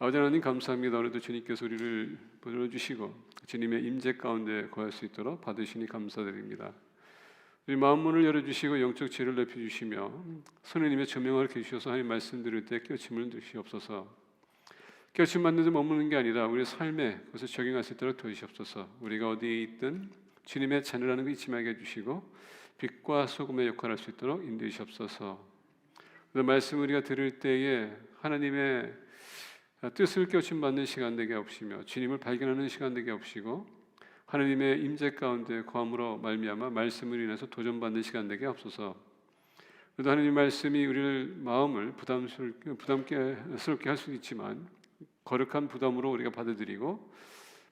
아버지 하나님 감사합니다. 오늘도 주님께서 우리를 불러주시고 주님의 임재 가운데 거할 수 있도록 받으시니 감사드립니다. 우리 마음 문을 열어주시고 영적 지혜를 넓혀주시며 선생님의 조명을 주셔서 하나님 말씀 들을 때 깨우침을 주시옵소서. 깨우침 받는 데 머무는 게 아니라 우리 삶에 그것을 적용할 수 있도록 도우시옵소서. 우리가 어디에 있든 주님의 자녀라는 걸 잊지 말게 해주시고 빛과 소금의 역할을 할 수 있도록 인도하시옵소서. 그 말씀 우리가 들을 때에 하나님의 뜻을 깨우침 받는 시간 되게 하옵시며 주님을 발견하는 시간 되게 하옵시고 하나님의 임재 가운데 거함으로 말미암아 말씀을 인해서 도전받는 시간 되게 하옵소서. 그래도 하나님 말씀이 우리를 마음을 부담스럽게 할 수 있지만 거룩한 부담으로 우리가 받아들이고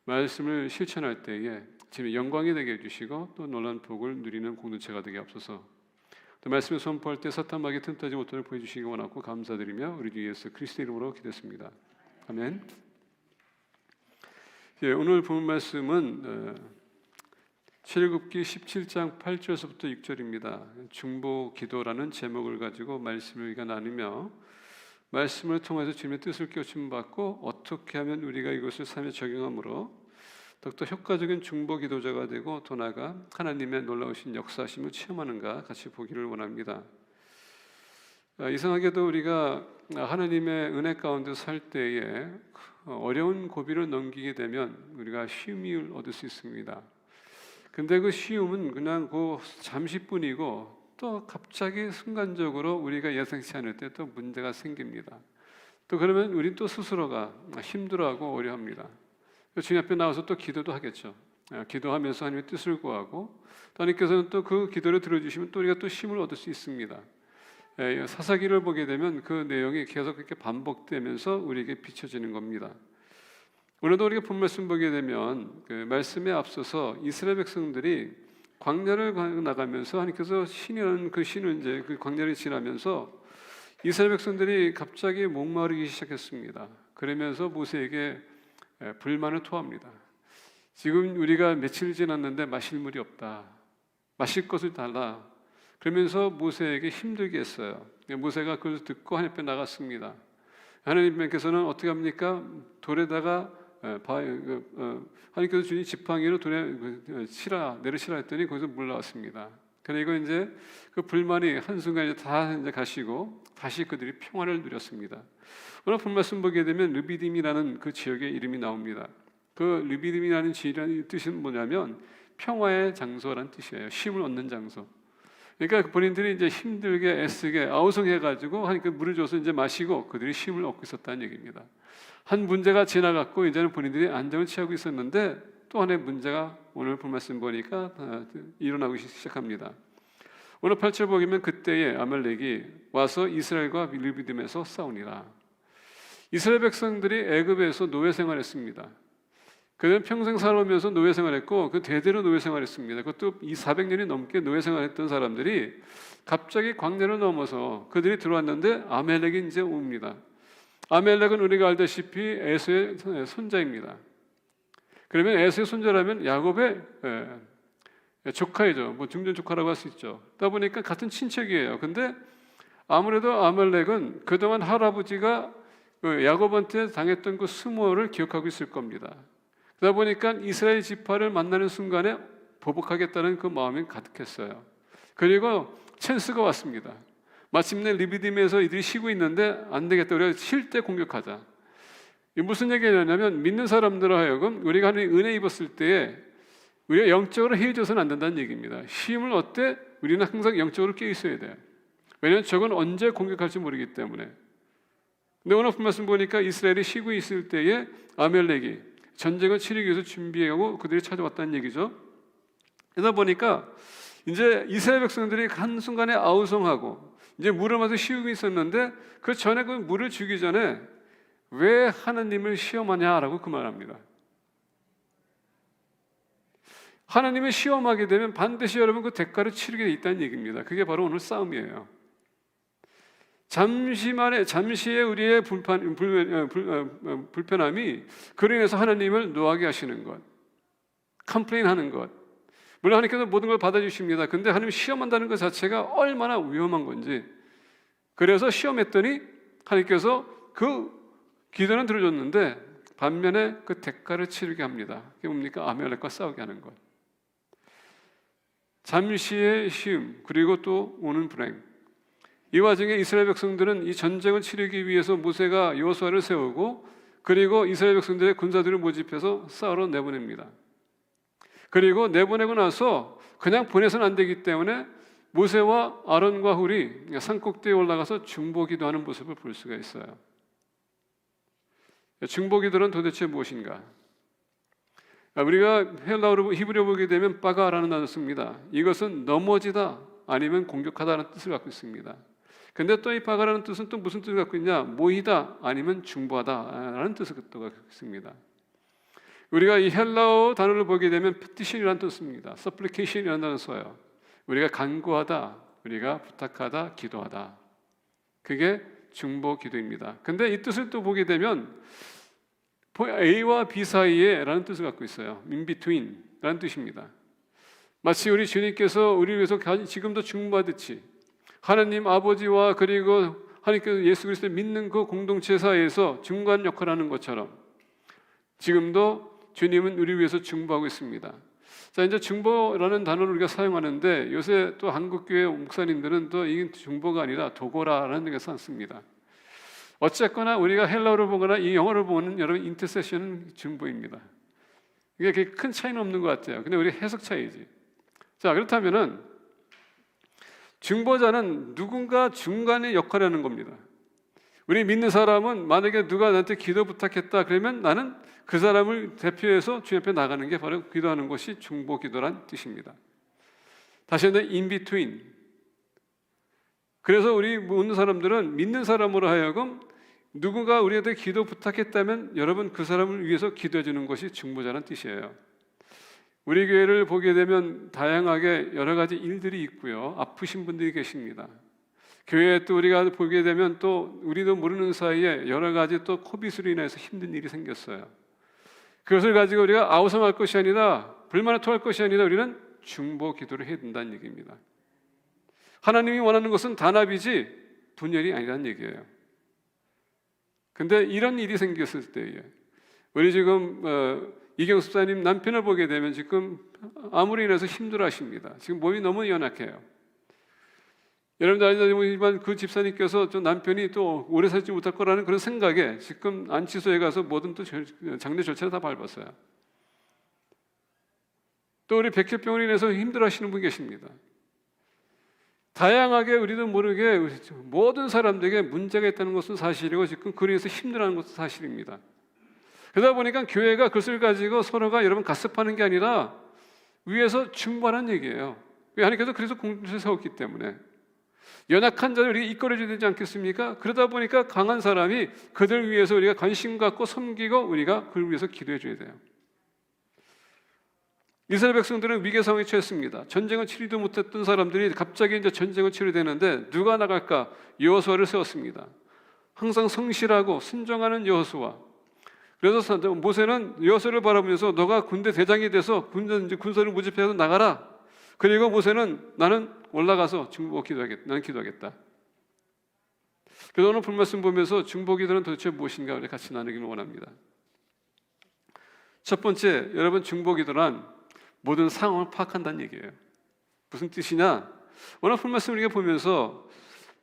말씀을 실천할 때에 주님의 영광이 되게 해주시고 또 놀라운 복을 누리는 공동체가 되게 하옵소서. 또 말씀을 선포할 때 사탄 마귀 틈타지 못하도록 보여주시기 원하고 감사드리며 우리 주 예수 그리스도 이름으로 기도했습니다. 아멘. 오늘 본 말씀은 출애굽기 17장 8절에서부터 6절입니다. 중보 기도라는 제목을 가지고 말씀을 우리가 나누며 말씀을 통해서 주님의 뜻을 깨우침 받고 어떻게 하면 우리가 이것을 삶에 적용함으로 더욱더 효과적인 중보 기도자가 되고 더 나아가 하나님의 놀라우신 역사심을 체험하는가 같이 보기를 원합니다. 이상하게도 우리가 하나님의 은혜 가운데 살 때에 어려운 고비를 넘기게 되면 우리가 쉼을 얻을 수 있습니다. 근데 그 쉬움은 그냥 그 잠시뿐이고 또 갑자기 순간적으로 우리가 예상치 않을 때 또 문제가 생깁니다. 또 그러면 우린 또 스스로가 힘들어하고 어려합니다. 주님 앞에 나와서 또 기도도 하겠죠. 기도하면서 하나님의 뜻을 구하고 또 하나님께서는 또 그 기도를 들어주시면 또 우리가 또 힘을 얻을 수 있습니다. 사사기를 보게 되면 그 내용이 계속 그렇게 반복되면서 우리에게 비춰지는 겁니다. 오늘도 우리가 본 말씀 보게 되면 그 말씀에 앞서서 이스라엘 백성들이 광야를 나가면서 하나님께서 신이라는 그 신을 이제 그 광야를 지나면서 이스라엘 백성들이 갑자기 목마르기 시작했습니다. 그러면서 모세에게 불만을 토합니다. 지금 우리가 며칠 지났는데 마실 물이 없다. 마실 것을 달라. 그러면서 모세에게 힘들게 했어요. 모세가 그걸 듣고 하나님 앞에 나갔습니다. 하나님께서는 어떻게 합니까? 돌에다가 하나님께서 주신 지팡이로 돌에 내리시라 했더니 거기서 물 나왔습니다. 그리고 이제 그 불만이 한순간에 다 이제 가시고 다시 그들이 평화를 누렸습니다. 오늘 본 말씀 보게 되면 르비딤이라는 그 지역의 이름이 나옵니다. 그 르비딤이라는 지역의 뜻은 뭐냐면 평화의 장소라는 뜻이에요. 쉼을 얻는 장소. 그러니까 본인들이 이제 힘들게 애쓰게 아우성해가지고 하니까 물을 줘서 이제 마시고 그들이 쉼을 얻고 있었다는 얘기입니다. 한 문제가 지나갔고 이제는 본인들이 안정을 취하고 있었는데 또 하나의 문제가 오늘 본 말씀 보니까 일어나고 시작합니다. 오늘 8절 보면 그때에 아말렉이 와서 이스라엘과 르비딤에서 싸우니라. 이스라엘 백성들이 애굽에서 노예 생활했습니다. 그들은 평생 살아오면서 노예 생활했고 그 대대로 노예 생활했습니다. 그것도 400년이 넘게 노예 생활했던 사람들이 갑자기 광야를 넘어서 그들이 들어왔는데 아말렉이 이제 옵니다. 아말렉은 우리가 알다시피 에서의 손자입니다. 그러면 에서의 손자라면 야곱의 조카이죠. 뭐 중전 조카라고 할 수 있죠. 그러다 보니까 같은 친척이에요. 근데 아무래도 아말렉은 그동안 할아버지가 야곱한테 당했던 그 수모를 기억하고 있을 겁니다. 그러다 보니까 이스라엘 지파를 만나는 순간에 보복하겠다는 그 마음이 가득했어요. 그리고 찬스가 왔습니다. 마침내 르비딤에서 이들이 쉬고 있는데 안 되겠다. 우리가 쉴 때 공격하자. 이게 무슨 얘기냐면 믿는 사람들로 하여금 우리가 하나님 은혜 입었을 때에 우리가 영적으로 헤어져서는 안 된다는 얘기입니다. 쉼을 얻되 우리는 항상 영적으로 깨어 있어야 돼요. 왜냐하면 저건 언제 공격할지 모르기 때문에. 근데 오늘 말씀 보니까 이스라엘이 쉬고 있을 때에 아말렉이 전쟁을 치르기 위해서 준비하고 그들이 찾아왔다는 얘기죠. 그러다 보니까 이제 이스라엘 백성들이 한순간에 아우성하고 이제 물을 마셔 쉬고 있었는데 그 전에 그 물을 주기 전에 왜 하나님을 시험하냐라고 그 말합니다. 하나님을 시험하게 되면 반드시 여러분 그 대가를 치르게 돼 있다는 얘기입니다. 그게 바로 오늘 싸움이에요. 잠시의 우리의 불편함이 그로 인해서 하나님을 노하게 하시는 것, 컴플레인하는 것. 물론 하나님께서 모든 걸 받아주십니다. 근데 하나님 시험한다는 것 자체가 얼마나 위험한 건지. 그래서 시험했더니 하나님께서 그 기도는 들어줬는데 반면에 그 대가를 치르게 합니다. 그게 뭡니까? 아말렉과 싸우게 하는 것. 잠시의 쉼, 그리고 또 오는 불행. 이 와중에 이스라엘 백성들은 이 전쟁을 치르기 위해서 모세가 여호수아를 세우고, 그리고 이스라엘 백성들의 군사들을 모집해서 싸우러 내보냅니다. 그리고 내보내고 나서 그냥 보내서는 안 되기 때문에 모세와 아론과 훌이 산꼭대기에 올라가서 중보기도하는 모습을 볼 수가 있어요. 중보기도는 도대체 무엇인가? 우리가 헬라어로 히브리어 보게 되면 빠가라는 단어를 씁니다. 이것은 넘어지다 아니면 공격하다라는 뜻을 갖고 있습니다. 근데 또 이 빠가라는 뜻은 또 무슨 뜻을 갖고 있냐? 모이다 아니면 중보하다라는 뜻을 갖고 있습니다. 우리가 이 헬라어 단어를 보게 되면 petition이라는 뜻을 씁니다. supplication이라는 단어를 써요. 우리가 간구하다, 우리가 부탁하다, 기도하다. 그게 중보 기도입니다. 근데 이 뜻을 또 보게 되면 A와 B 사이에 라는 뜻을 갖고 있어요. in between 라는 뜻입니다. 마치 우리 주님께서 우리를 위해서 지금도 중보하듯이 하나님 아버지와 그리고 하나님께서 예수 그리스도를 믿는 그 공동체 사이에서 중간 역할을 하는 것처럼 지금도 주님은 우리를 위해서 중보하고 있습니다. 자, 이제 중보라는 단어를 우리가 사용하는데 요새 또 한국교회 목사님들은 또 이게 중보가 아니라 도고라라는 것을 씁니다. 어쨌거나 우리가 헬라어를 보거나 이 영어를 보면 여러분 인터세션은 중보입니다. 이게 그렇게 큰 차이는 없는 것 같아요. 근데 우리 해석 차이지. 자, 그렇다면은 중보자는 누군가 중간의 역할을 하는 겁니다. 우리 믿는 사람은 만약에 누가 나한테 기도 부탁했다 그러면 나는 그 사람을 대표해서 주님 앞에 나가는 게 바로 기도하는 것이 중보 기도란 뜻입니다. 다시 한번 in between. 그래서 우리 믿는 사람들은 믿는 사람으로 하여금 누군가 우리한테 기도 부탁했다면 여러분 그 사람을 위해서 기도해 주는 것이 중보자라는 뜻이에요. 우리 교회를 보게 되면 다양하게 여러 가지 일들이 있고요. 아프신 분들이 계십니다. 교회에 또 우리가 보게 되면 또 우리도 모르는 사이에 여러 가지 또 코비스로 인해서 힘든 일이 생겼어요. 그것을 가지고 우리가 아우성할 것이 아니라 불만을 토할 것이 아니라 우리는 중보 기도를 해야 된다는 얘기입니다. 하나님이 원하는 것은 단합이지 분열이 아니라는 얘기예요. 근데 이런 일이 생겼을 때에 우리 지금 이경수 집사님 남편을 보게 되면 지금 암으로 인해서 힘들어하십니다. 지금 몸이 너무 연약해요. 여러분들 알지만 그 집사님께서 좀 남편이 또 오래 살지 못할 거라는 그런 생각에 지금 안치소에 가서 모든 또 장례 절차를 다 밟았어요. 또 우리 백혈병으로 인해서 힘들어하시는 분 계십니다. 다양하게 우리도 모르게 모든 사람들에게 문제가 있다는 것은 사실이고 지금 그래서 힘들어하는 것도 사실입니다. 그러다 보니까 교회가 그것을 가지고 서로가 여러분 가습하는 게 아니라 위에서 중보하는 얘기예요. 하나님께서 그래서 공동체를 세웠기 때문에 연약한 자를 우리가 이끌어줘야 되지 않겠습니까? 그러다 보니까 강한 사람이 그들 위해서 우리가 관심 갖고 섬기고 우리가 그를 위해서 기도해 줘야 돼요. 이스라엘 백성들은 위기 상황에 처했습니다. 전쟁을 치르지도 못했던 사람들이 갑자기 이제 전쟁을 치러야 되는데 누가 나갈까? 여호수아를 세웠습니다. 항상 성실하고 순종하는 여호수아. 그래서 모세는 여호수아를 바라보면서 너가 군대 대장이 돼서 군사를 모집해서 나가라. 그리고 모세는 나는 올라가서 중보 기도하겠다. 나는 기도하겠다. 그래서 오늘 본말씀 보면서 중보 기도는 도대체 무엇인가 우리 같이 나누기를 원합니다. 첫 번째, 여러분 중보 기도란 모든 상황을 파악한다는 얘기예요. 무슨 뜻이냐? 오늘 본말씀 우리가 보면서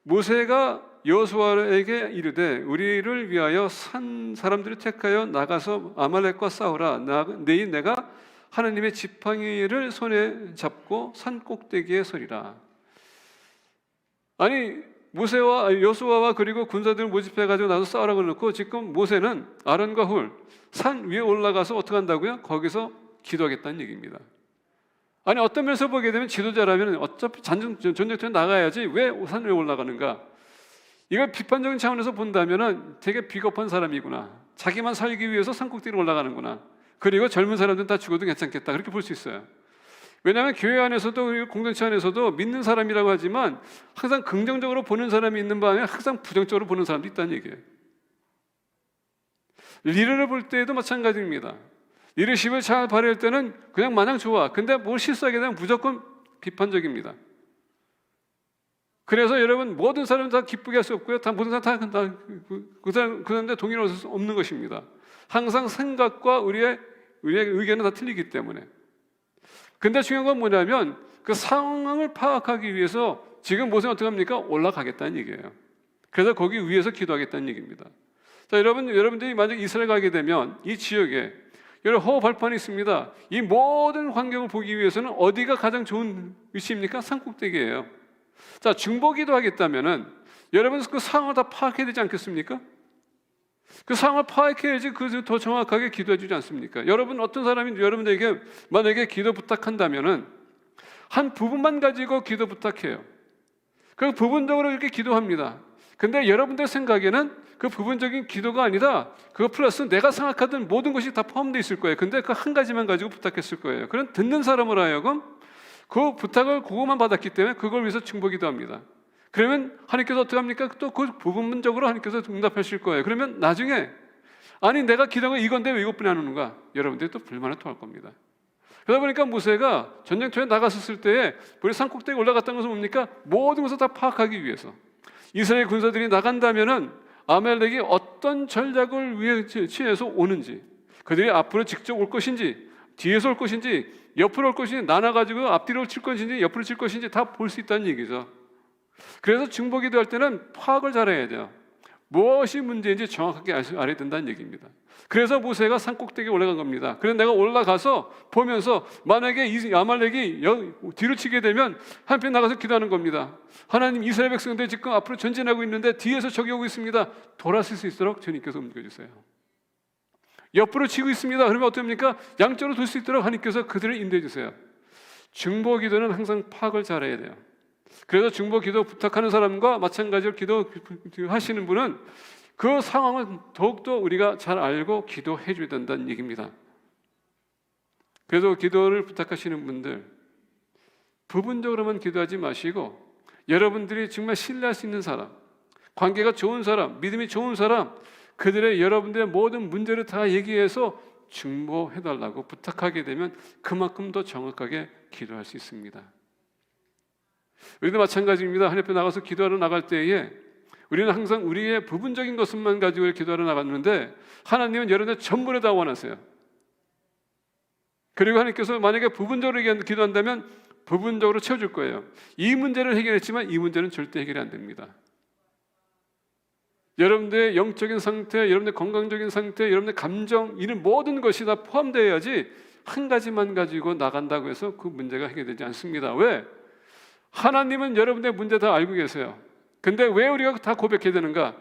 모세가 여호수아에게 이르되 우리를 위하여 산 사람들을 택하여 나가서 아말렉과 싸우라. 내가 하나님의 지팡이를 손에 잡고 산 꼭대기에 서리라. 아니 모세와 여호수아와 그리고 군사들을 모집해가지고 나서 싸우라고 해놓고 지금 모세는 아론과 훌 산 위에 올라가서 어떻게 한다고요? 거기서 기도하겠다는 얘기입니다. 아니 어떤 면에서 보게 되면 지도자라면 어차피 전쟁터에 나가야지 왜 산 위에 올라가는가? 이걸 비판적인 차원에서 본다면 되게 비겁한 사람이구나. 자기만 살기 위해서 산꼭대기로 올라가는구나. 그리고 젊은 사람들은 다 죽어도 괜찮겠다. 그렇게 볼 수 있어요. 왜냐하면 교회 안에서도 공동체 안에서도 믿는 사람이라고 하지만 항상 긍정적으로 보는 사람이 있는 반면에 항상 부정적으로 보는 사람도 있다는 얘기예요. 리더를 볼 때에도 마찬가지입니다. 리더십을 잘 발휘할 때는 그냥 마냥 좋아. 근데 뭘 실수하게 되면 무조건 비판적입니다. 그래서 여러분 모든 사람 다 기쁘게 할 수 없고요. 다 모든 사람 그 사람한테 동의를 얻을 수 없는 것입니다. 항상 생각과 우리의 의견은 다 틀리기 때문에. 근데 중요한 건 뭐냐면 그 상황을 파악하기 위해서 지금 모세는 어떻게 합니까? 올라가겠다는 얘기예요. 그래서 거기 위에서 기도하겠다는 얘기입니다. 자, 여러분들이 만약 이스라엘 가게 되면 이 지역에 여러 허허 발판이 있습니다. 이 모든 환경을 보기 위해서는 어디가 가장 좋은 위치입니까? 산꼭대기예요. 자, 중보기도 하겠다면은 여러분 그 상황을 다 파악해야 되지 않겠습니까? 그 상황을 파악해야지 그 더 정확하게 기도해 주지 않습니까? 여러분 어떤 사람이 여러분들에게 만약에 기도 부탁한다면은 한 부분만 가지고 기도 부탁해요. 그 부분적으로 이렇게 기도합니다. 근데 여러분들 생각에는 그 부분적인 기도가 아니라 그거 플러스 내가 생각하던 모든 것이 다 포함되어 있을 거예요. 근데 그 한 가지만 가지고 부탁했을 거예요. 그런 듣는 사람으로 하여금 그 부탁을 그것만 받았기 때문에 그걸 위해서 중보기도 합니다. 그러면 하나님께서 어떻게 합니까? 또 그 부분적으로 하나님께서 응답하실 거예요. 그러면 나중에 아니 내가 기도한 건 이건데 왜 이것뿐이 안 오는가? 여러분들이 또 불만을 토할 겁니다. 그러다 보니까 모세가 전쟁터에 나갔었을 때에 우리 산꼭대기에 올라갔다는 것은 뭡니까? 모든 것을 다 파악하기 위해서 이스라엘 군사들이 나간다면은 아말렉이 어떤 전략을 취해서 오는지, 그들이 앞으로 직접 올 것인지, 뒤에서 올 것인지, 옆으로 올 것인지, 나눠가지고 앞뒤로 칠 것인지, 옆으로 칠 것인지 다 볼 수 있다는 얘기죠. 그래서 중보기도 할 때는 파악을 잘해야 돼요. 무엇이 문제인지 정확하게 알아야 된다는 얘기입니다. 그래서 모세가 산꼭대기에 올라간 겁니다. 그래서 내가 올라가서 보면서 만약에 이 아말렉이 뒤로 치게 되면 한편 나가서 기도하는 겁니다. 하나님, 이스라엘 백성들 지금 앞으로 전진하고 있는데 뒤에서 적이 오고 있습니다. 돌아설 수 있도록 주님께서 움직여주세요. 옆으로 치고 있습니다. 그러면 어떻습니까? 양쪽으로 돌 수 있도록 하나님께서 그들을 인도해 주세요. 중보기도는 항상 파악을 잘해야 돼요. 그래서 중보기도 부탁하는 사람과 마찬가지로 기도하시는 분은 그 상황을 더욱더 우리가 잘 알고 기도해 줘야 된다는 얘기입니다. 그래서 기도를 부탁하시는 분들 부분적으로만 기도하지 마시고 여러분들이 정말 신뢰할 수 있는 사람, 관계가 좋은 사람, 믿음이 좋은 사람, 그들의 여러분들의 모든 문제를 다 얘기해서 중보해달라고 부탁하게 되면 그만큼 더 정확하게 기도할 수 있습니다. 우리도 마찬가지입니다. 하나님 앞에 나가서 기도하러 나갈 때에 우리는 항상 우리의 부분적인 것만 가지고 기도하러 나갔는데 하나님은 여러분들 전부를 다 원하세요. 그리고 하나님께서 만약에 부분적으로 기도한다면 부분적으로 채워줄 거예요. 이 문제를 해결했지만 이 문제는 절대 해결이 안 됩니다. 여러분들의 영적인 상태, 여러분들의 건강적인 상태, 여러분들의 감정, 이런 모든 것이 다 포함되어야지 한 가지만 가지고 나간다고 해서 그 문제가 해결되지 않습니다. 왜? 하나님은 여러분들의 문제 다 알고 계세요. 근데 왜 우리가 다 고백해야 되는가?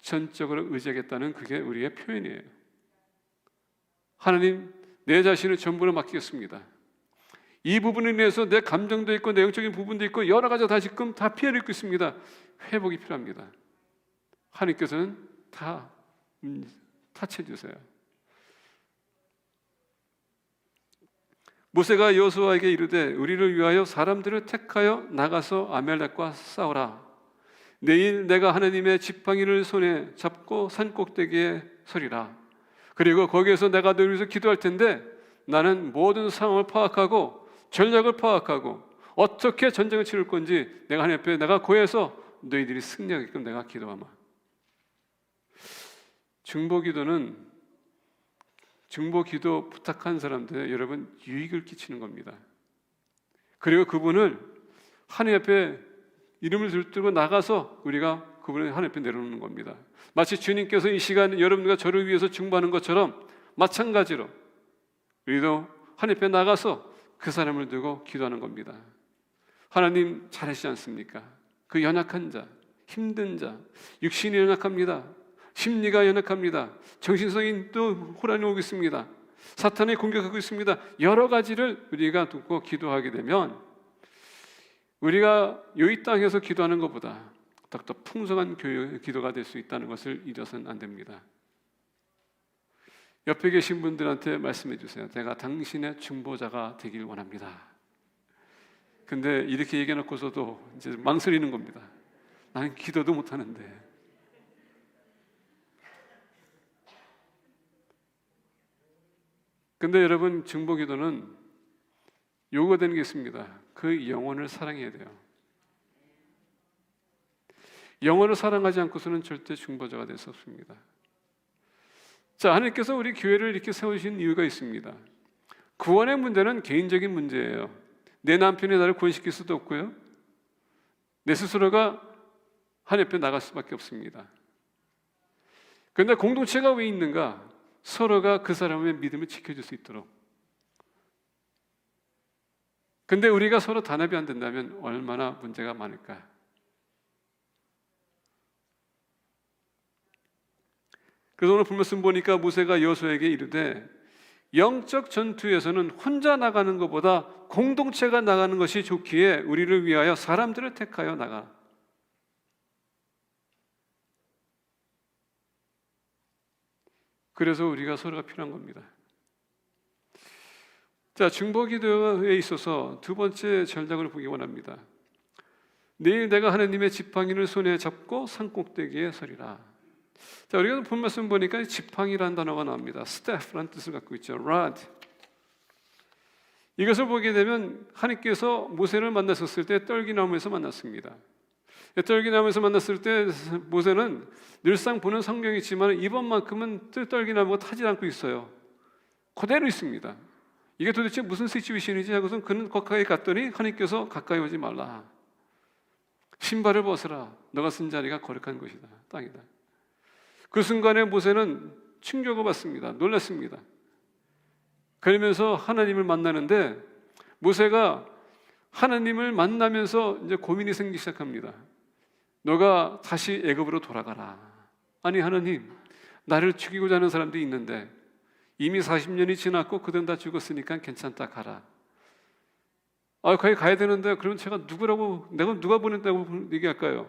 전적으로 의지하겠다는 그게 우리의 표현이에요. 하나님, 내 자신을 전부로 맡기겠습니다. 이 부분에 인해서 내 감정도 있고 내 영적인 부분도 있고 여러 가지가 다 지금 다 피해를 입고 있습니다. 회복이 필요합니다. 하나님께서는 다 타치해주세요. 모세가 여호수아에게 이르되 우리를 위하여 사람들을 택하여 나가서 아말렉과 싸우라. 내일 내가 하나님의 지팡이를 손에 잡고 산꼭대기에 서리라. 그리고 거기에서 내가 너를 위해서 기도할 텐데 나는 모든 상황을 파악하고 전략을 파악하고 어떻게 전쟁을 치를 건지 내가 하나님 앞에 내가 고해서 너희들이 승리하게끔 내가 기도하마. 중보기도 부탁한 사람들 여러분 유익을 끼치는 겁니다. 그리고 그분을 하나님 앞에 이름을 들고 나가서 우리가 그분을 하나님 앞에 내려놓는 겁니다. 마치 주님께서 이 시간 여러분과 저를 위해서 중보하는 것처럼 마찬가지로 우리도 하나님 앞에 나가서 그 사람을 두고 기도하는 겁니다. 하나님 잘하시지 않습니까? 그 연약한 자, 힘든 자, 육신이 연약합니다. 심리가 연약합니다. 정신성이 또 혼란이 오고 있습니다. 사탄이 공격하고 있습니다. 여러 가지를 우리가 두고 기도하게 되면 우리가 이 땅에서 기도하는 것보다 더 풍성한 기도가 될 수 있다는 것을 잊어서는 안 됩니다. 옆에 계신 분들한테 말씀해 주세요. 내가 당신의 중보자가 되길 원합니다. 근데 이렇게 얘기해놓고서도 이제 망설이는 겁니다. 나는 기도도 못하는데. 근데 여러분, 중보기도는 요구되는 게 있습니다. 그 영혼을 사랑해야 돼요. 영혼을 사랑하지 않고서는 절대 중보자가 될 수 없습니다. 자, 하나님께서 우리 교회를 이렇게 세우신 이유가 있습니다. 구원의 문제는 개인적인 문제예요. 내 남편이 나를 구원시킬 수도 없고요, 내 스스로가 하나님 앞에 나갈 수밖에 없습니다. 그런데 공동체가 왜 있는가? 서로가 그 사람의 믿음을 지켜줄 수 있도록. 근데 우리가 서로 단합이 안 된다면 얼마나 문제가 많을까? 그래서 오늘 말씀 보니까 모세가 여호수아에게 이르되 영적 전투에서는 혼자 나가는 것보다 공동체가 나가는 것이 좋기에 우리를 위하여 사람들을 택하여 나가. 그래서 우리가 서로가 필요한 겁니다. 자, 중보기도에 있어서 두 번째 전략을 보기 원합니다. 내일 내가 하나님의 지팡이를 손에 잡고 산꼭대기에 서리라. 자, 우리가 본 말씀 보니까 지팡이라는 단어가 나옵니다. staff라는 뜻을 갖고 있죠. rod. 이것을 보게 되면 하나님께서 모세를 만났었을 때 떨기나무에서 만났습니다. 떨기나무에서 만났을 때 모세는 늘상 보는 성경이지만 이번만큼은 떨기나무가 타지 않고 있어요. 그대로 있습니다. 이게 도대체 무슨 시츄에이션이지 하고선 그는 가까이 갔더니 하나님께서 가까이 오지 말라. 신발을 벗으라. 너가 쓴 자리가 거룩한 곳이다. 땅이다. 그 순간에 모세는 충격을 받습니다. 놀랐습니다. 그러면서 하나님을 만나는데 모세가 하나님을 만나면서 이제 고민이 생기기 시작합니다. 너가 다시 애굽으로 돌아가라. 아니 하나님, 나를 죽이고자 하는 사람들이 있는데 이미 40년이 지났고 그들은 다 죽었으니까 괜찮다, 가라. 거기 가야 되는데 그럼 제가 누구라고, 내가 누가 보냈다고 얘기할까요?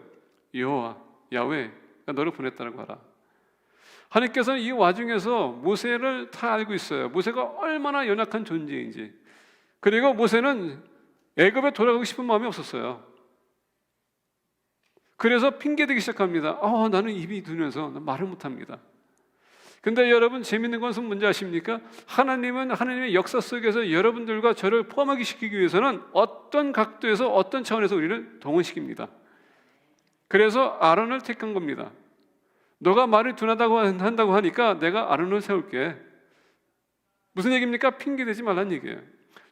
여호와, 야훼, 너를 보냈다고 하라. 하나님께서는 이 와중에서 모세를 다 알고 있어요. 모세가 얼마나 연약한 존재인지. 그리고 모세는 애굽에 돌아가고 싶은 마음이 없었어요. 그래서 핑계대기 시작합니다. 나는 입이 두려워서 말을 못합니다. 근데 여러분, 재밌는 것은 뭔지 아십니까? 하나님은 하나님의 역사 속에서 여러분들과 저를 포함하게 시키기 위해서는 어떤 각도에서 어떤 차원에서 우리를 동원시킵니다. 그래서 아론을 택한 겁니다. 너가 말을 둔하다고 한다고 하니까 내가 아론을 세울게. 무슨 얘기입니까? 핑계대지 말라는 얘기예요.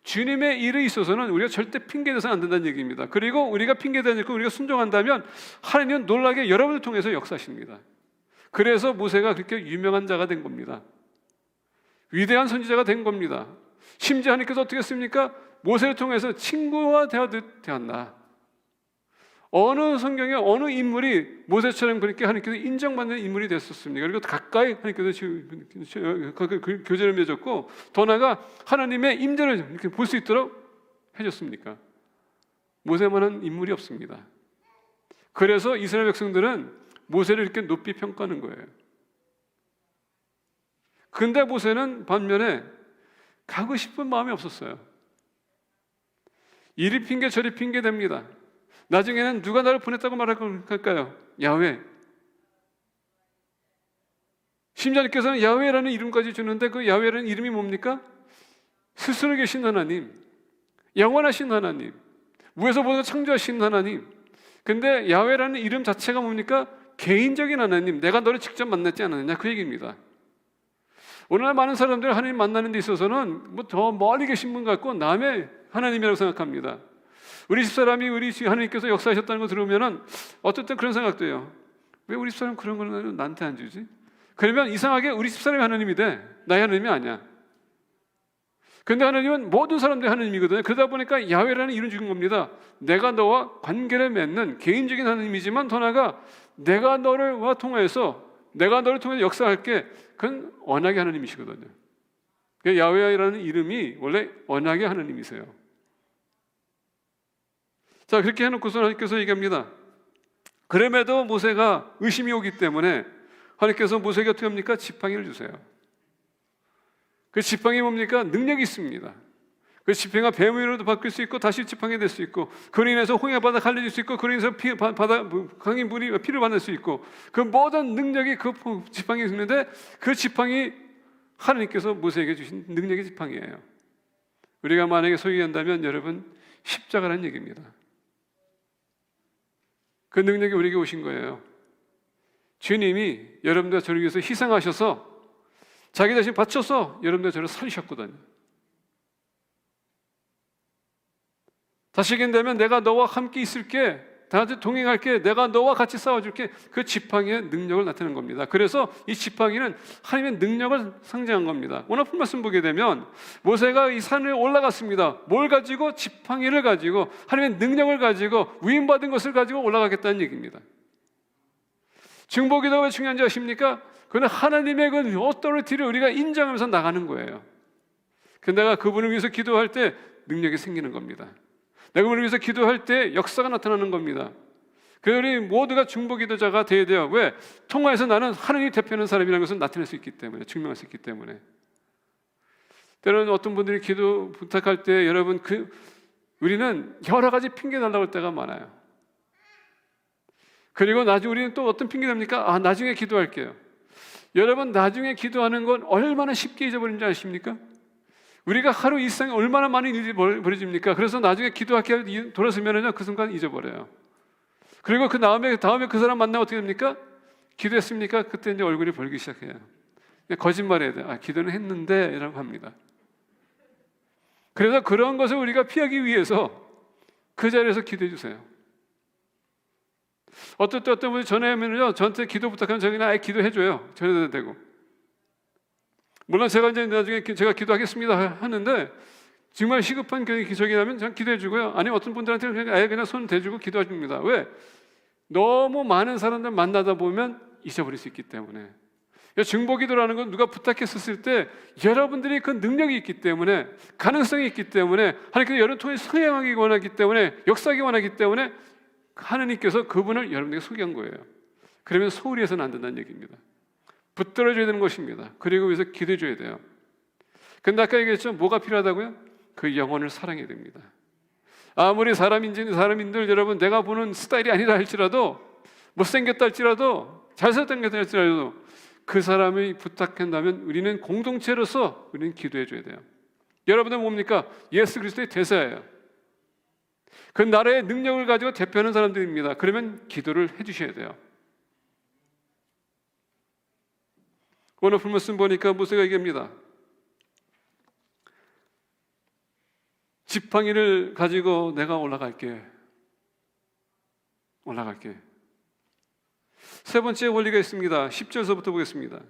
주님의 일에 있어서는 우리가 절대 핑계대서는 안 된다는 얘기입니다. 그리고 우리가 핑계대지 않고 우리가 순종한다면 하나님은 놀라게 여러분을 통해서 역사하십니다. 그래서 모세가 그렇게 유명한 자가 된 겁니다. 위대한 선지자가 된 겁니다. 심지어 하나님께서 어떻게 했습니까? 모세를 통해서 친구와 대하듯 대한다. 어느 성경에 어느 인물이 모세처럼 그렇게 하나님께서 인정받는 인물이 됐었습니까? 그리고 가까이 하나님께서 교제를 맺었고 더 나아가 하나님의 임재를 이렇게 볼 수 있도록 해줬습니까? 모세만한 인물이 없습니다. 그래서 이스라엘 백성들은 모세를 이렇게 높이 평가하는 거예요. 근데 모세는 반면에 가고 싶은 마음이 없었어요. 이리 핑계 저리 핑계 댑니다. 나중에는 누가 나를 보냈다고 말할까요? 야훼. 심지어님께서는 야훼라는 이름까지 주는데 그 야훼라는 이름이 뭡니까? 스스로 계신 하나님, 영원하신 하나님, 무에서 보다 창조하신 하나님. 근데 야훼라는 이름 자체가 뭡니까? 개인적인 하나님, 내가 너를 직접 만났지 않았느냐, 그 얘기입니다. 오늘날 많은 사람들 하나님 만나는 데 있어서는 뭐 더 멀리 계신 분 같고 남의 하나님이라고 생각합니다. 우리 집사람이 우리 하나님께서 역사하셨다는 거 들으면은 어떨 땐 그런 생각도 해요. 왜 우리 집사람 그런 거는 나한테 안 주지? 그러면 이상하게 우리 집사람이 하나님이 돼. 나의 하나님이 아니야. 근데 하나님은 모든 사람들의 하나님이거든요. 그러다 보니까 야훼라는 이름 주는 겁니다. 내가 너와 관계를 맺는 개인적인 하나님이지만 더 나아가 내가 너를 통해서 역사할게. 그건 언약의 하나님이시거든요. 야훼라는 이름이 원래 언약의 하나님이세요. 자, 그렇게 해놓고서 하나님께서 얘기합니다. 그럼에도 모세가 의심이 오기 때문에 하나님께서 모세에게 어떻게 합니까? 지팡이를 주세요. 그 지팡이 뭡니까? 능력이 있습니다. 그 지팡이가 뱀으로도 바뀔 수 있고 다시 지팡이 될 수 있고 그로 인해서 홍해 바다 갈라질 수 있고 그로 인해서 강인 물이 피를 받을 수 있고 그 모든 능력이 그 지팡이에 있는데 그 지팡이 하나님께서 모세에게 주신 능력의 지팡이예요. 우리가 만약에 소유한다면 여러분 십자가라는 얘기입니다. 그 능력이 우리에게 오신 거예요. 주님이 여러분과 저를 위해서 희생하셔서 자기 자신 바쳐서 여러분과 저를 살리셨거든요. 다시금 되면 내가 너와 함께 있을게, 나한테 동행할게, 내가 너와 같이 싸워줄게. 그 지팡이의 능력을 나타내는 겁니다. 그래서 이 지팡이는 하나님의 능력을 상징한 겁니다. 오늘 본 말씀 보게 되면 모세가 이 산을 올라갔습니다. 뭘 가지고? 지팡이를 가지고, 하나님의 능력을 가지고, 위임받은 것을 가지고 올라가겠다는 얘기입니다. 증보기도가 왜 중요한지 아십니까? 그는 하나님의 그 어토리티를 우리가 인정하면서 나가는 거예요. 내가 그분을 위해서 기도할 때 능력이 생기는 겁니다. 내가 그분을 위해서 기도할 때 역사가 나타나는 겁니다. 그래서 우리 모두가 중보기도자가 돼야 돼요. 왜? 통화에서 나는 하나님이 대표하는 사람이라는 것을 나타낼 수 있기 때문에, 증명할 수 있기 때문에. 때로는 어떤 분들이 기도 부탁할 때 여러분 우리는 여러 가지 핑계 달라고 할 때가 많아요. 그리고 나중에 우리는 또 어떤 핑계 됩니까? 나중에 기도할게요. 여러분, 나중에 기도하는 건 얼마나 쉽게 잊어버리는지 아십니까? 우리가 하루 일상에 얼마나 많은 일이 벌어집니까? 그래서 나중에 기도할게 돌아서면은요, 그 순간 잊어버려요. 그리고 그 다음에 그 사람 만나면 어떻게 됩니까? 기도했습니까? 그때 이제 얼굴이 벌기 시작해요. 거짓말해야 돼요. 기도는 했는데 라고 합니다. 그래서 그런 것을 우리가 피하기 위해서 그 자리에서 기도해 주세요. 어떤 분이 전화하면요, 저한테 기도 부탁하면 저희는 아예 기도해줘요. 전화도 되고. 물론 제가 이제 나중에 제가 기도하겠습니다 하는데, 정말 시급한 기적이 나면 저는 기도해주고요. 아니, 어떤 분들한테는 아예 그냥 손 대주고 기도해줍니다. 왜? 너무 많은 사람들 만나다 보면 잊어버릴 수 있기 때문에. 증보기도라는 건 누가 부탁했었을 때 여러분들이 그 능력이 있기 때문에, 가능성이 있기 때문에, 하나님께서 여러분 통해 성행하기 원하기 때문에, 역사하기 원하기 때문에 하나님께서 그분을 여러분에게 소개한 거예요. 그러면 소홀히 해서는 안 된다는 얘기입니다. 붙들어줘야 되는 것입니다. 그리고 위해서 기도해줘야 돼요. 근데 아까 얘기했죠? 뭐가 필요하다고요? 그 영혼을 사랑해야 됩니다. 아무리 사람인들 여러분, 내가 보는 스타일이 아니라 할지라도, 못생겼다 할지라도, 잘생겼다 할지라도 그 사람이 부탁한다면 우리는 공동체로서 우리는 기도해줘야 돼요. 여러분은 뭡니까? 예수 그리스도의 대사예요. 그 나라의 능력을 가지고 대표하는 사람들입니다. 그러면 기도를 해주셔야 돼요. 오늘 말씀 보니까 모세가 얘기합니다. 지팡이를 가지고 내가 올라갈게. 세 번째 원리가 있습니다. 10절서부터 보겠습니다.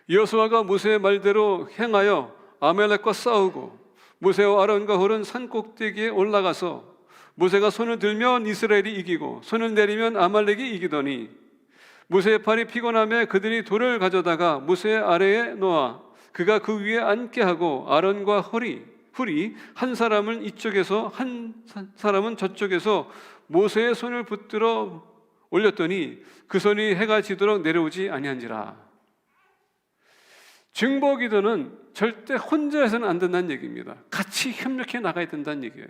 여호수아가 모세의 말대로 행하여 아말렉과 싸우고, 모세와 아론과 홀은 산 꼭대기에 올라가서 모세가 손을 들면 이스라엘이 이기고 손을 내리면 아말렉이 이기더니, 모세의 팔이 피곤하며 그들이 돌을 가져다가 모세의 아래에 놓아 그가 그 위에 앉게 하고, 아론과 홀이 한 사람은 이쪽에서 한 사람은 저쪽에서 모세의 손을 붙들어 올렸더니 그 손이 해가 지도록 내려오지 아니한지라. 증보기도는 절대 혼자 해서는 안 된다는 얘기입니다. 같이 협력해 나가야 된다는 얘기예요.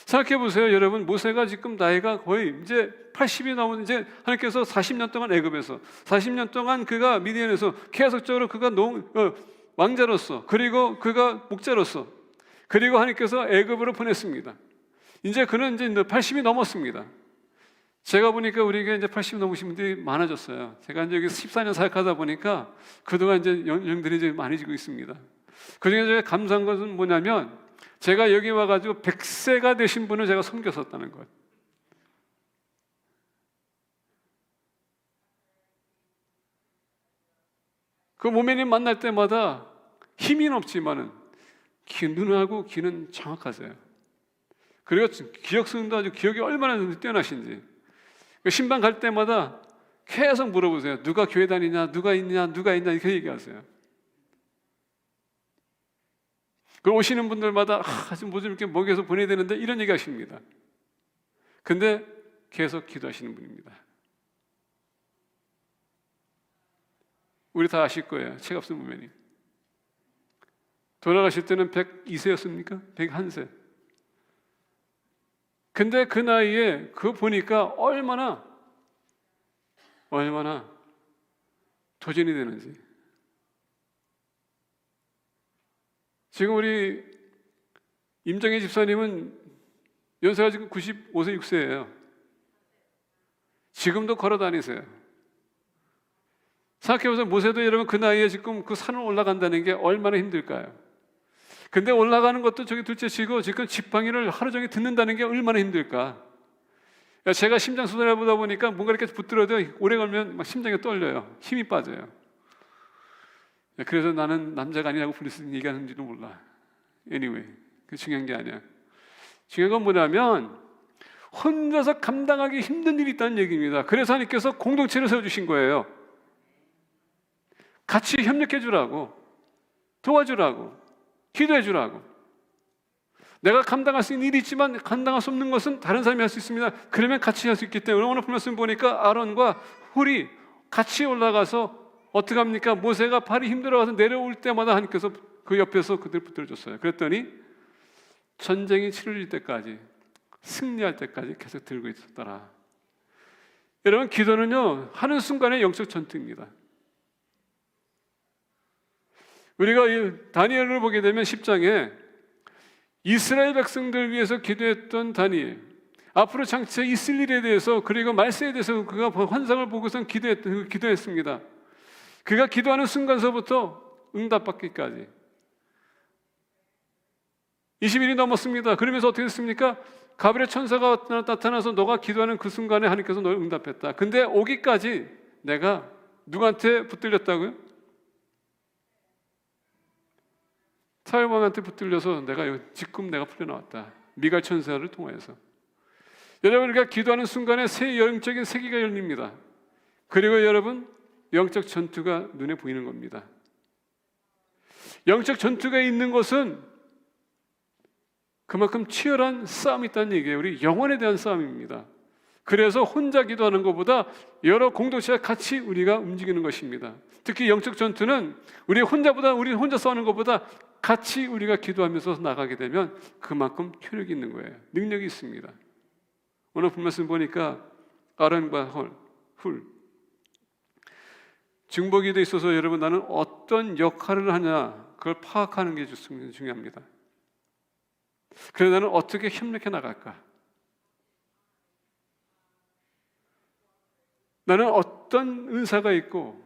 생각해 보세요, 여러분. 모세가 지금 나이가 거의 이제 80이 넘은, 이제 하나님께서 40년 동안 애굽에서 40년 동안 그가 미디안에서 계속적으로 그가 왕자로서, 그리고 그가 목자로서, 그리고 하나님께서 애굽으로 보냈습니다. 이제 그는 이제 80이 넘었습니다. 제가 보니까 우리가 이제 80 넘으신 분들이 많아졌어요. 제가 이제 여기 14년 사역하다 보니까 그동안 이제 연령들이 이제 많아지고 있습니다. 그중에 제가 감사한 것은 뭐냐면, 제가 여기 와가지고 100세가 되신 분을 제가 섬겼었다는 거예요. 그 모매님 만날 때마다 힘이 없지만은 눈하고 귀는 정확하세요. 그리고 기억성도 아주 기억이 얼마나 뛰어나신지. 신방 갈 때마다 계속 물어보세요. 누가 교회 다니냐, 누가 있냐, 이렇게 얘기하세요. 그 오시는 분들마다 지금 뭐 좀 이렇게 먹여서 보내야 되는데 이런 얘기 하십니다. 근데 계속 기도하시는 분입니다. 우리 다 아실 거예요. 책없은 무매님. 돌아가실 때는 102세였습니까? 101세. 근데 그 나이에 그거 보니까 얼마나 도전이 되는지. 지금 우리 임정희 집사님은 연세가 지금 95세, 6세예요. 지금도 걸어 다니세요. 생각해보세요. 모세도 여러분 그 나이에 지금 그 산을 올라간다는 게 얼마나 힘들까요? 근데 올라가는 것도 저기 둘째치고 지금 지팡이를 하루 종일 듣는다는 게 얼마나 힘들까? 제가 심장 수술해 보다 보니까 뭔가 이렇게 붙들어도 오래 걸면 막 심장이 떨려요. 힘이 빠져요. 그래서 나는 남자가 아니라고 불리스 얘기하는지도 몰라. Anyway, 그 중요한 게 아니야. 중요한 건 뭐냐면 혼자서 감당하기 힘든 일이 있다는 얘기입니다. 그래서 하나님께서 공동체를 세워주신 거예요. 같이 협력해 주라고, 도와주라고, 기도해 주라고. 내가 감당할 수 있는 일이 있지만 감당할 수 없는 것은 다른 사람이 할 수 있습니다. 그러면 같이 할 수 있기 때문에 오늘 말씀 보니까 아론과 훌이 같이 올라가서 어떻게 합니까? 모세가 발이 힘들어가서 내려올 때마다 하나님께서 그 옆에서 그들 붙들어줬어요. 그랬더니 전쟁이 치러질 때까지, 승리할 때까지 계속 들고 있었더라. 여러분, 기도는요 하는 순간에 영적 전투입니다. 우리가 이 다니엘을 보게 되면 10장에 이스라엘 백성들 위해서 기도했던 다니엘, 앞으로 장차 있을 일에 대해서 그리고 말세에 대해서 그가 환상을 보고선 기도했습니다. 그가 기도하는 순간서부터 응답받기까지 20일이 넘었습니다. 그러면서 어떻게 됐습니까? 가브리엘 천사가 나타나서 너가 기도하는 그 순간에 하나님께서 너를 응답했다. 근데 오기까지 내가 누구한테 붙들렸다고요? 사울왕한테 붙들려서 지금 내가 풀려나왔다. 미갈 천사를 통하여서. 여러분, 우리가 기도하는 순간에 새 영적인 세계가 열립니다. 그리고 여러분, 영적 전투가 눈에 보이는 겁니다. 영적 전투가 있는 것은 그만큼 치열한 싸움이 있다는 얘기예요. 우리 영혼에 대한 싸움입니다. 그래서 혼자 기도하는 것보다 여러 공동체와 같이 우리가 움직이는 것입니다. 특히 영적 전투는 우리 혼자 싸우는 것보다 같이 우리가 기도하면서 나가게 되면 그만큼 효력이 있는 거예요. 능력이 있습니다. 오늘 말씀 보니까 아론과 훌 중보기도에 있어서 여러분, 나는 어떤 역할을 하냐 그걸 파악하는 게 중요합니다. 그래서 나는 어떻게 협력해 나갈까? 나는 어떤 은사가 있고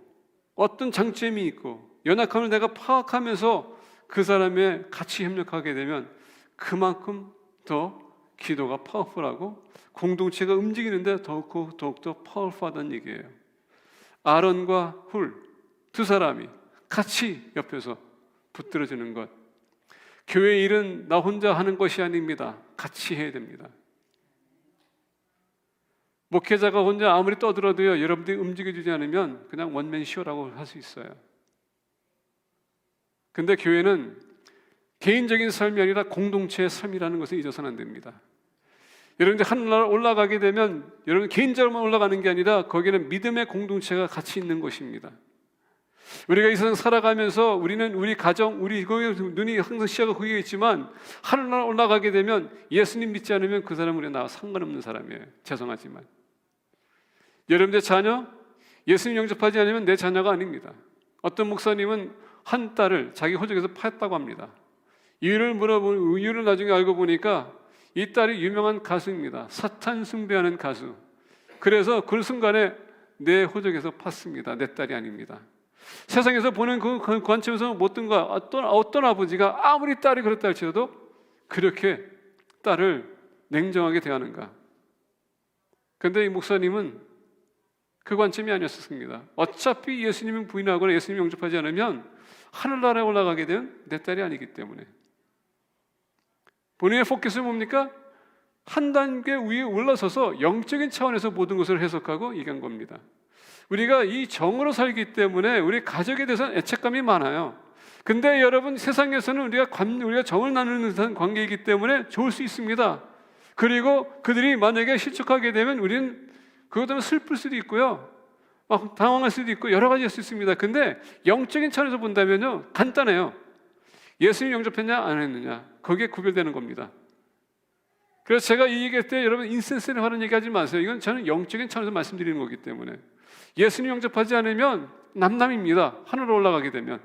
어떤 장점이 있고 연약함을 내가 파악하면서 그 사람에 같이 협력하게 되면 그만큼 더 기도가 파워풀하고 공동체가 움직이는데 더욱더 파워풀하다는 얘기예요. 아론과 훌 두 사람이 같이 옆에서 붙들어주는 것. 교회 일은 나 혼자 하는 것이 아닙니다. 같이 해야 됩니다. 목회자가 혼자 아무리 떠들어도요, 여러분들이 움직여주지 않으면 그냥 원맨 쇼라고 할 수 있어요. 근데 교회는 개인적인 삶이 아니라 공동체의 삶이라는 것을 잊어서는 안 됩니다. 여러분들 하늘나라 올라가게 되면 여러분 개인적으로만 올라가는 게 아니라 거기는 믿음의 공동체가 같이 있는 것입니다. 우리가 이 세상 살아가면서 우리는 우리 가정, 눈이 항상 시야가 거기에 있지만 하늘나라 올라가게 되면 예수님 믿지 않으면 그 사람은 우리가 나와 상관없는 사람이에요. 죄송하지만 여러분들 자녀 예수님 영접하지 않으면 내 자녀가 아닙니다. 어떤 목사님은 한 딸을 자기 호적에서 파했다고 합니다. 이유를 나중에 알고 보니까 이 딸이 유명한 가수입니다. 사탄 숭배하는 가수. 그래서 그 순간에 내 호적에서 팠습니다. 내 딸이 아닙니다. 세상에서 보는 그 관점에서 어떤가, 어떤 아버지가 아무리 딸이 그렇다 할지라도 그렇게 딸을 냉정하게 대하는가. 그런데 이 목사님은 그 관점이 아니었습니다. 어차피 예수님을 부인하거나 예수님 영접하지 않으면 하늘나라에 올라가게 되면 내 딸이 아니기 때문에. 본인의 포커스는 뭡니까? 한 단계 위에 올라서서 영적인 차원에서 모든 것을 해석하고 얘기한 겁니다. 우리가 이 정으로 살기 때문에 우리 가족에 대해서는 애착감이 많아요. 근데 여러분, 세상에서는 우리가 정을 나누는 관계이기 때문에 좋을 수 있습니다. 그리고 그들이 만약에 실족하게 되면 우리는 그것 때문에 슬플 수도 있고요, 막 당황할 수도 있고 여러 가지 할 수 있습니다. 근데 영적인 차원에서 본다면요, 간단해요. 예수님 영접했냐 안 했느냐, 거기에 구별되는 겁니다. 그래서 제가 이 얘기할 때 여러분 인센스를 하는 얘기하지 마세요. 이건 저는 영적인 차원에서 말씀드리는 거기 때문에 예수님 영접하지 않으면 남남입니다. 하늘로 올라가게 되면.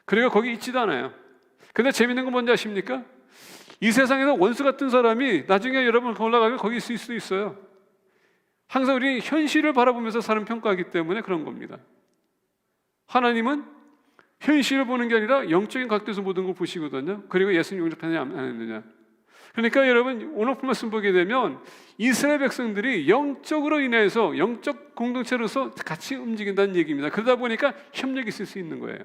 그리고 거기 있지도 않아요. 근데 재밌는 건 뭔지 아십니까? 이 세상에서 원수 같은 사람이 나중에 여러분 올라가면 거기 있을 수도 있어요. 항상 우리 현실을 바라보면서 사람 평가하기 때문에 그런 겁니다. 하나님은 현실을 보는 게 아니라 영적인 각도에서 모든 걸 보시거든요. 그리고 예수님 용접하느냐 안 했느냐. 그러니까 여러분 오늘 말씀 보게 되면 이스라엘 백성들이 영적으로 인해서 영적 공동체로서 같이 움직인다는 얘기입니다. 그러다 보니까 협력이 있을 수 있는 거예요.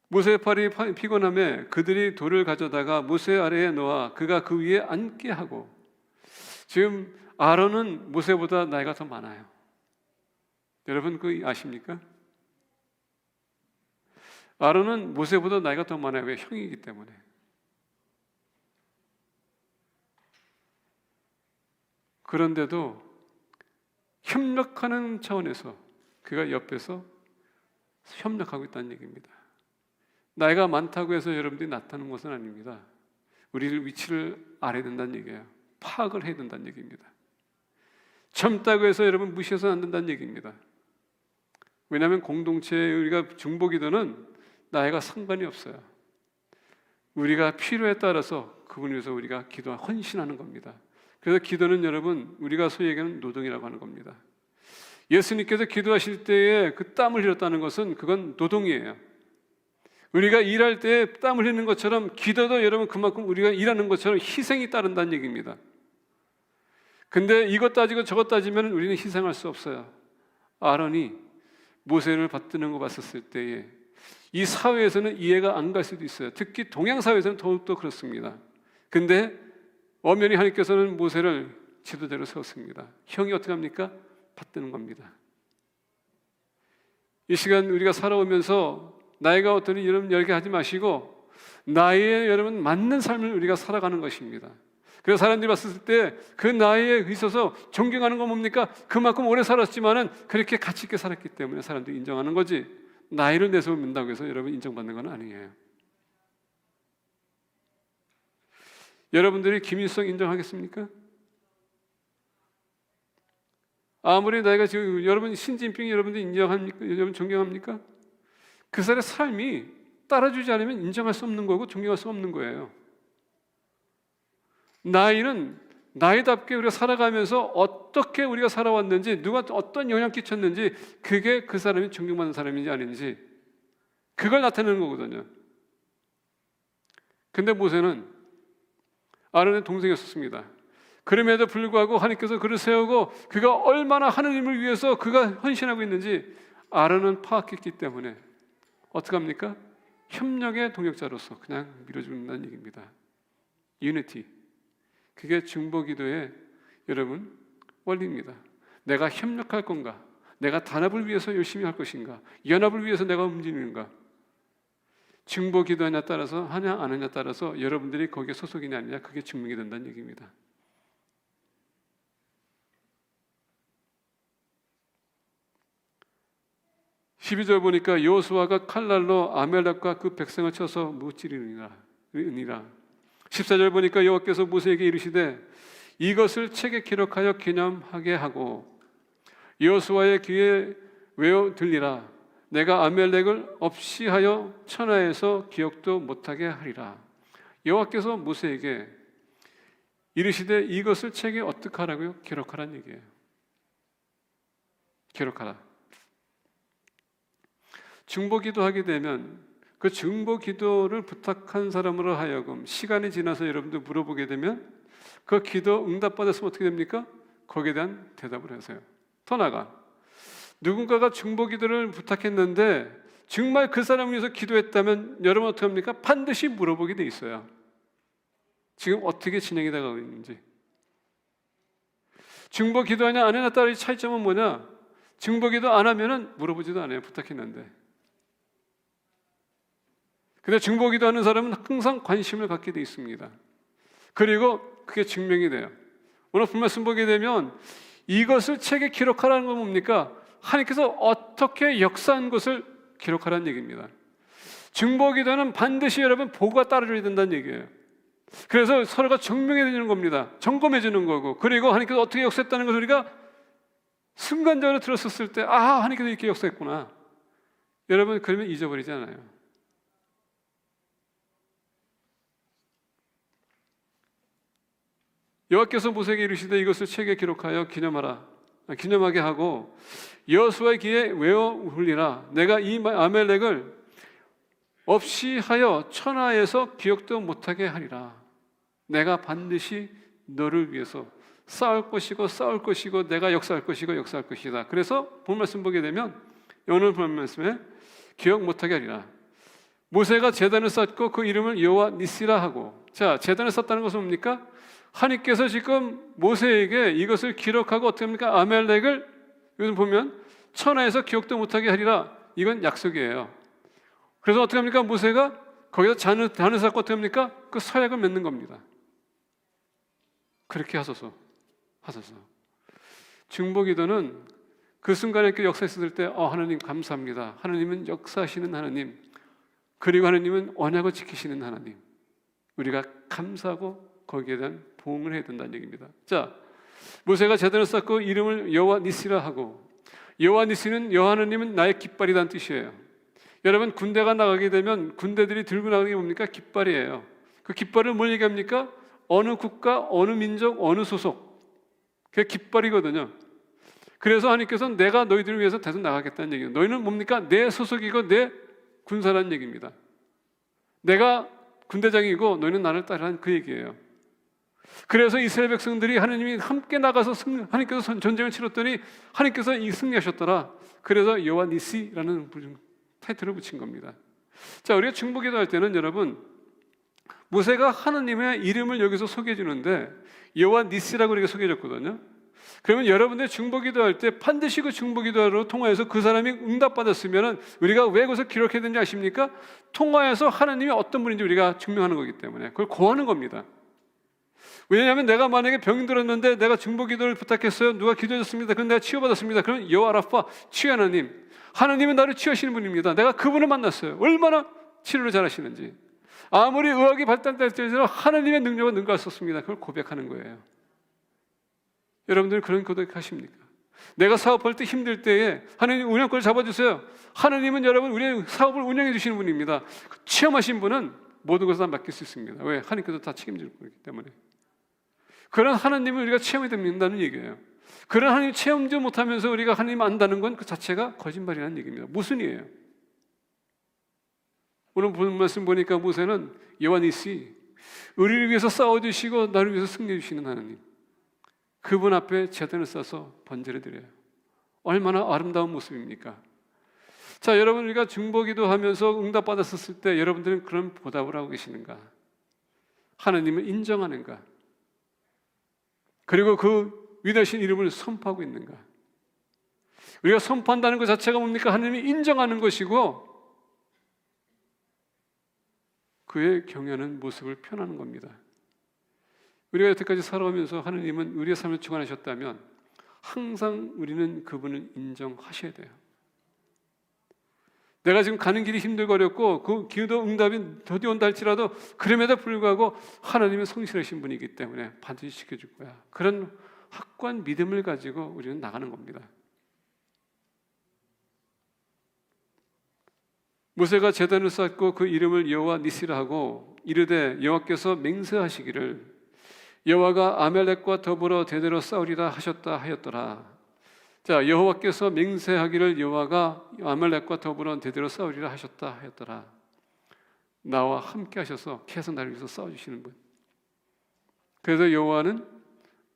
모세의 팔이 피곤함에 그들이 돌을 가져다가 모세 아래에 놓아 그가 그 위에 앉게 하고, 지금 아론은 모세보다 나이가 더 많아요. 여러분 그 아십니까? 아론은 모세보다 나이가 더 많아요. 왜? 형이기 때문에. 그런데도 협력하는 차원에서 그가 옆에서 협력하고 있다는 얘기입니다. 나이가 많다고 해서 여러분들이 나타나는 것은 아닙니다. 우리를 위치를 알아야 된다는 얘기예요. 파악을 해야 된다는 얘기입니다. 젊다고 해서 여러분 무시해서는 안 된다는 얘기입니다. 왜냐하면 공동체에 우리가 중보기도는 나이가 상관이 없어요. 우리가 필요에 따라서 그분을 위해서 우리가 헌신하는 겁니다. 그래서 기도는 여러분 우리가 소위 얘기하는 노동이라고 하는 겁니다. 예수님께서 기도하실 때에 그 땀을 흘렸다는 것은 그건 노동이에요. 우리가 일할 때 땀을 흘리는 것처럼 기도도 여러분 그만큼 우리가 일하는 것처럼 희생이 따른다는 얘기입니다. 근데 이것 따지고 저것 따지면 우리는 희생할 수 없어요. 아론이 모세를 받드는 거 봤었을 때에 이 사회에서는 이해가 안 갈 수도 있어요. 특히 동양 사회에서는 더욱더 그렇습니다. 근데 엄연히 하나님께서는 모세를 지도자로 세웠습니다. 형이 어떻게 합니까? 받드는 겁니다. 이 시간 우리가 살아오면서 나이가 어떠니 여러분 열게 하지 마시고 나이에 여러분 맞는 삶을 우리가 살아가는 것입니다. 그래서 사람들이 봤을 때 그 나이에 있어서 존경하는 건 뭡니까? 그만큼 오래 살았지만은 그렇게 가치 있게 살았기 때문에 사람들이 인정하는 거지, 나이를 내세우는다고 해서 여러분 인정받는 건 아니에요. 여러분들이 김일성 인정하겠습니까? 아무리 나이가 지금 여러분 신진핑 여러분들 인정합니까? 여러분 존경합니까? 그 사람의 삶이 따라주지 않으면 인정할 수 없는 거고 존경할 수 없는 거예요. 나이는 나이답게 우리가 살아가면서 어떻게 우리가 살아왔는지, 누가 어떤 영향 끼쳤는지, 그게 그 사람이 존경받는 사람인지 아닌지 그걸 나타내는 거거든요. 근데 모세는 아론의 동생이었습니다. 그럼에도 불구하고 하나님께서 그를 세우고 그가 얼마나 하나님을 위해서 그가 헌신하고 있는지 아론은 파악했기 때문에 어떻게 합니까? 협력의 동역자로서 그냥 밀어준다는 얘기입니다. 유니티. 그게 중보기도의 여러분 원리입니다. 내가 협력할 건가? 내가 단합을 위해서 열심히 할 것인가? 연합을 위해서 내가 움직이는가? 중보기도하냐 따라서 하냐 안 하냐 따라서 여러분들이 거기에 소속이냐 아니냐 그게 증명이 된다는 얘기입니다. (12절) 보니까 여호수아가 칼날로 아멜렉과 그 백성을 쳐서 무찌르니라. 14절 보니까 여호와께서 모세에게 이르시되 이것을 책에 기록하여 기념하게 하고 여호수아의 귀에 외워 들리라. 내가 아멜렉을 없이 하여 천하에서 기억도 못하게 하리라. 여호와께서 모세에게 이르시되 이것을 책에 어떻게 하라고요? 기록하라는 얘기예요. 기록하라. 중보기도 하게 되면 그 중보기도를 부탁한 사람으로 하여금 시간이 지나서 여러분들 물어보게 되면 그 기도 응답받았으면 어떻게 됩니까? 거기에 대한 대답을 하세요. 더 나아가 누군가가 중보기도를 부탁했는데 정말 그 사람을 위해서 기도했다면 여러분 어떻게 합니까? 반드시 물어보게 돼 있어요. 지금 어떻게 진행이 되고 있는지. 중보기도하냐 안 하냐 따라 차이점은 뭐냐? 중보기도 안 하면은 물어보지도 않아요. 부탁했는데. 근데 중보기도 하는 사람은 항상 관심을 갖게 돼 있습니다. 그리고 그게 증명이 돼요. 오늘 말씀 보게 되면 이것을 책에 기록하라는 건 뭡니까? 하나님께서 어떻게 역사한 것을 기록하라는 얘기입니다. 중보기도는 반드시 여러분 보고가 따라줘야 된다는 얘기예요. 그래서 서로가 증명해 주는 겁니다. 점검해 주는 거고, 그리고 하나님께서 어떻게 역사했다는 것을 우리가 순간적으로 들었었을 때 하나님께서 이렇게 역사했구나. 여러분 그러면 잊어버리잖아요. 여호와께서 모세에게 이르시되 이것을 책에 기록하여 기념하게 하고 여호수아의 귀에 외워 울리라. 내가 이 아멜렉을 없이 하여 천하에서 기억도 못하게 하리라. 내가 반드시 너를 위해서 싸울 것이고 내가 역사할 것이다. 그래서 본 말씀 보게 되면 오늘 본 말씀에 기억 못하게 하리라. 모세가 제단을 쌓고 그 이름을 여호와 니시라 하고, 자, 제단을 쌓다는 것은 뭡니까? 하나님께서 지금 모세에게 이것을 기록하고 어떻게 합니까? 아멜렉을 여기서 보면 천하에서 기억도 못하게 하리라. 이건 약속이에요. 그래서 어떻게 합니까? 모세가 거기서 잔을 쌓고 어떻게 합니까? 그 서약을 맺는 겁니다. 그렇게 하소서. 중보기도는 그 순간에 그 역사했을 때 하나님 감사합니다. 하나님은 역사하시는 하나님, 그리고 하나님은 언약을 지키시는 하나님. 우리가 감사하고 거기에 대한 보응을 해야 된다는 얘기입니다. 자, 모세가 제단을 쌓고 이름을 여호와 니시라 하고, 여호와 니시는 여호와 하나님은 나의 깃발이라는 뜻이에요. 여러분 군대가 나가게 되면 군대들이 들고 나가는 게 뭡니까? 깃발이에요. 그 깃발을 뭘 얘기합니까? 어느 국가, 어느 민족, 어느 소속, 그게 깃발이거든요. 그래서 하나님께서는 내가 너희들을 위해서 대서 나가겠다는 얘기예요. 너희는 뭡니까? 내 소속이고 내 군사라는 얘기입니다. 내가 군대장이고 너희는 나를 따르라는 그 얘기예요. 그래서 이스라엘 백성들이 하나님이 함께 나가서 하나님께서 전쟁을 치렀더니 하나님께서 이 승리하셨더라. 그래서 여호와 니시라는 타이틀을 붙인 겁니다. 자, 우리가 중보기도 할 때는 여러분, 모세가 하나님의 이름을 여기서 소개해 주는데 여호와 니시라고 우리가 소개해 줬거든요. 그러면 여러분들 중보기도 할 때 반드시 그 중보기도로 통화해서 그 사람이 응답받았으면 우리가 왜 그것을 기록해야 되는지 아십니까? 통화해서 하나님이 어떤 분인지 우리가 증명하는 거기 때문에 그걸 고하는 겁니다. 왜냐하면 내가 만약에 병이 들었는데 내가 중보기도를 부탁했어요. 누가 기도해 줬습니다. 그럼 내가 치유받았습니다. 그럼 여호와 라파, 치유 하나님, 하나님은 나를 치유하시는 분입니다. 내가 그분을 만났어요. 얼마나 치료를 잘하시는지. 아무리 의학이 발달될 때도 하나님의 능력은 능가했었습니다. 그걸 고백하는 거예요. 여러분들 그런 고백하십니까? 내가 사업할 때 힘들 때에 하나님 운영권을 잡아주세요. 하나님은 여러분 우리의 사업을 운영해 주시는 분입니다. 체험하신 분은 모든 것을 다 맡길 수 있습니다. 왜? 하나님께서 다 책임질 거기 때문에. 그런 하나님을 우리가 체험해야 된다는 얘기예요. 그런 하나님 체험도 못하면서 우리가 하나님 안다는 건 그 자체가 거짓말이라는 얘기입니다. 모순이에요. 오늘 본 말씀 보니까 모세는 여호와 니시, 우리를 위해서 싸워주시고 나를 위해서 승리해 주시는 하나님, 그분 앞에 제단을 쌓아서 번제를 드려요. 얼마나 아름다운 모습입니까? 자, 여러분, 우리가 중보기도 하면서 응답받았을 때 여러분들은 그런 보답을 하고 계시는가? 하나님을 인정하는가? 그리고 그 위대하신 이름을 선포하고 있는가? 우리가 선포한다는 것 자체가 뭡니까? 하나님이 인정하는 것이고 그의 경외하는 모습을 표현하는 겁니다. 우리가 여태까지 살아오면서 하나님은 우리의 삶을 주관하셨다면 항상 우리는 그분을 인정하셔야 돼요. 내가 지금 가는 길이 힘들고 어렵고 그 기도 응답이 더디 온다 할지라도 그럼에도 불구하고 하나님은 성실하신 분이기 때문에 반드시 지켜줄 거야. 그런 확고한 믿음을 가지고 우리는 나가는 겁니다. 모세가 제단을 쌓고 그 이름을 여호와 니시라 하고 이르되 여호와께서 맹세하시기를 여호와가 아멜렉과 더불어 대대로 싸우리라 하셨다 하였더라. 자, 여호와께서 맹세하기를 여호와가 아멜렉과 더불어 대대로 싸우리라 하셨다 하였더라. 나와 함께 하셔서 계속 나를 위해서 싸워주시는 분. 그래서 여호와는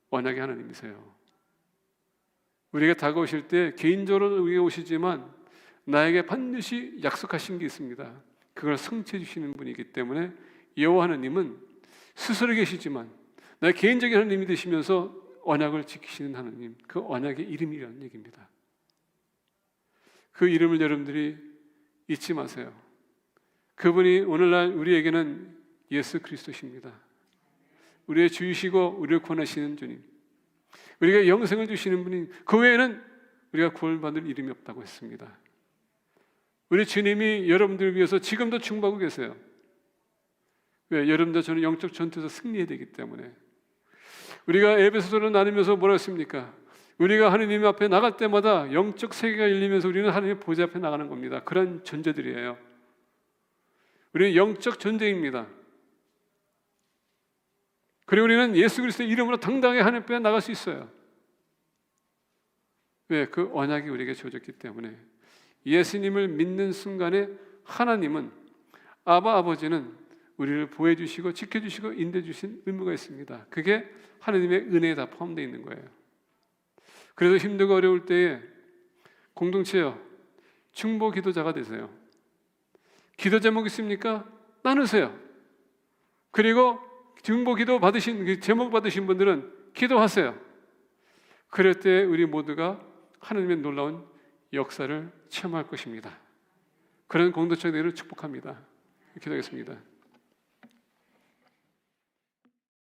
언약의 하나님이세요. 우리가 다가오실 때 개인적으로 우리가 오시지만 나에게 반드시 약속하신 게 있습니다. 그걸 성취해 주시는 분이기 때문에 여호와 하나님은 스스로 계시지만 나의 개인적인 하나님이 되시면서 언약을 지키시는 하나님, 그 언약의 이름이라는 얘기입니다. 그 이름을 여러분들이 잊지 마세요. 그분이 오늘날 우리에게는 예수 그리스도십니다. 우리의 주이시고 우리를 구원하시는 주님, 우리가 영생을 주시는 분인 그 외에는 우리가 구원받을 이름이 없다고 했습니다. 우리 주님이 여러분들을 위해서 지금도 중보하고 계세요. 왜? 여러분들 저는 영적 전투에서 승리해야 되기 때문에. 우리가 에베소서를 나누면서 뭐라 했습니까? 우리가 하느님 앞에 나갈 때마다 영적 세계가 열리면서 우리는 하느님의 보좌 앞에 나가는 겁니다. 그런 존재들이에요. 우리는 영적 존재입니다. 그리고 우리는 예수 그리스도의 이름으로 당당하게 하나님 앞에 나갈 수 있어요. 왜? 그 언약이 우리에게 주어졌기 때문에. 예수님을 믿는 순간에 하나님은, 아바 아버지는 우리를 보호해주시고 지켜주시고 인도해주신 의무가 있습니다. 그게 하나님의 은혜에 다 포함되어 있는 거예요. 그래서 힘들고 어려울 때에 공동체요, 중보 기도자가 되세요. 기도 제목 있습니까? 나누세요. 그리고 중보 기도 받으신, 제목 받으신 분들은 기도하세요. 그럴 때 우리 모두가 하나님의 놀라운 역사를 체험할 것입니다. 그런 공동체들을 축복합니다. 기도하겠습니다.